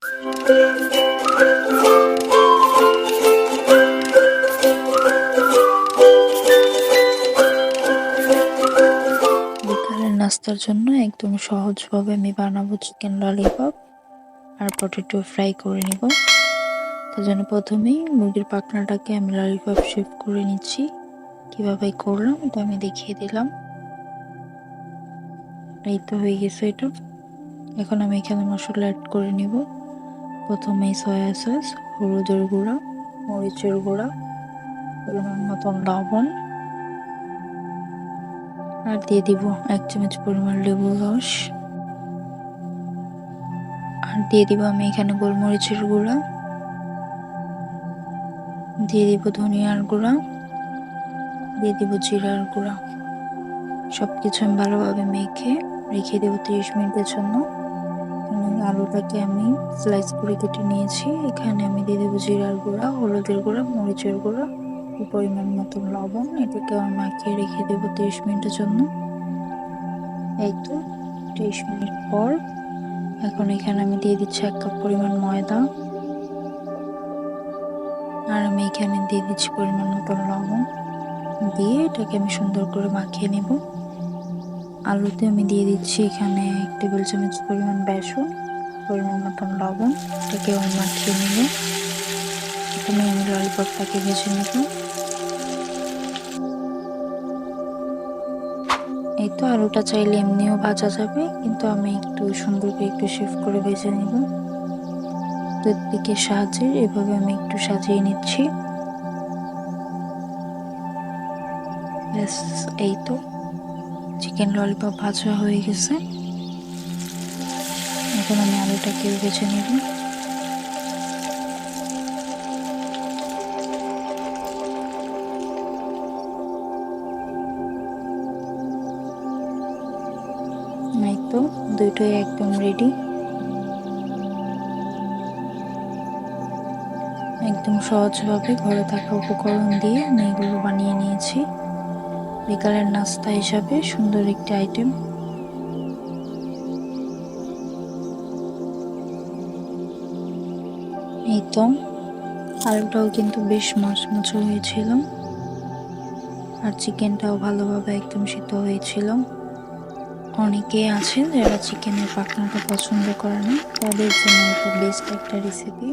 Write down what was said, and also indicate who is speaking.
Speaker 1: বিকালের নাস্তার জন্য একদম সহজভাবে আমি বানাবো চিকেন ললিপপ আর পটেটো ফ্রাই করে নিব। তার জন্য প্রথমেই মুরগির পাখনাটাকে আমি ললিপপ শেপ করে নিচ্ছি। কিভাবে করলাম এটা আমি দেখিয়ে দিলাম। এই তো হয়ে গেছে এটা। এখন আমি এখানে মশলা অ্যাড করে নিব। প্রথমে সয়া সস, হলুদের গুঁড়া, মরিচের গুঁড়া, পরিমাণ মতন লবণ, আর দিয়ে দিব 1 চামচ পরিমাণ লেবুর রস, আর দিয়ে দিব আমি এখানে গোলমরিচের গুঁড়া, দিয়ে দিব ধনিয়ার গুঁড়া, দিয়ে দিব জিরার গুঁড়া। সবকিছু আমি ভালোভাবে মেখে রেখে দেবো 30 মিনিটের জন্য। আলুটাকে আমি স্লাইস করে কেটে নিয়েছি। এখানে আমি দিয়ে দেবো জিরার গুঁড়া, হলুদের গুঁড়া, মরিচের গুঁড়া, পরিমাণ মতো লবণ। এটাকে আমি মাখিয়ে রেখে দেবো 30 মিনিটের জন্য। এই তো 30 মিনিট পর এখন এখানে আমি দিয়ে দিচ্ছি 1 কাপ পরিমাণ ময়দা, আর আমি এখানে দিয়ে দিচ্ছি পরিমাণ মতো লবণ। দিয়ে এটাকে আমি সুন্দর করে মাখিয়ে নেব। আলুতে আমি দিয়ে দিচ্ছি এখানে 1 টেবিল চামচ পরিমাণ বেসন, পরিমাণ মতন লবণ। এটাকে আমি মাখিয়ে নেব। এখানে আমি ললিপপটাকে ভেজে নেব। এই তো আলুটা চাইলে এমনিও ভাজা যাবে, কিন্তু আমি একটু সুন্দর করে একটু শেফ করে ভেজে নেব। টুথপিকের সাহায্যে এভাবে আমি একটু সাজিয়ে নিচ্ছি। ব্যাস, এই তো চিকেন ললিপপ ভাজা হয়ে গেছে। এখন আমি আলুটাকে ভেজে নেব। এই তো দুটোই একদম রেডি। একদম সহজভাবে ঘরে থাকা উপকরণ দিয়ে আমি এগুলো বানিয়ে নিয়েছি। বিকালের নাস্তা হিসাবে সুন্দর একটি আইটেম। এই তো আলুটাও কিন্তু বেশ মচমচে হয়েছিল, আর চিকেনটাও ভালোভাবে একদম সিদ্ধ হয়েছিল। অনেকেই আছেন যারা চিকেনের পাখনাটা পছন্দ করে না, তাদের জন্য এটা বেস্ট একটা রেসিপি।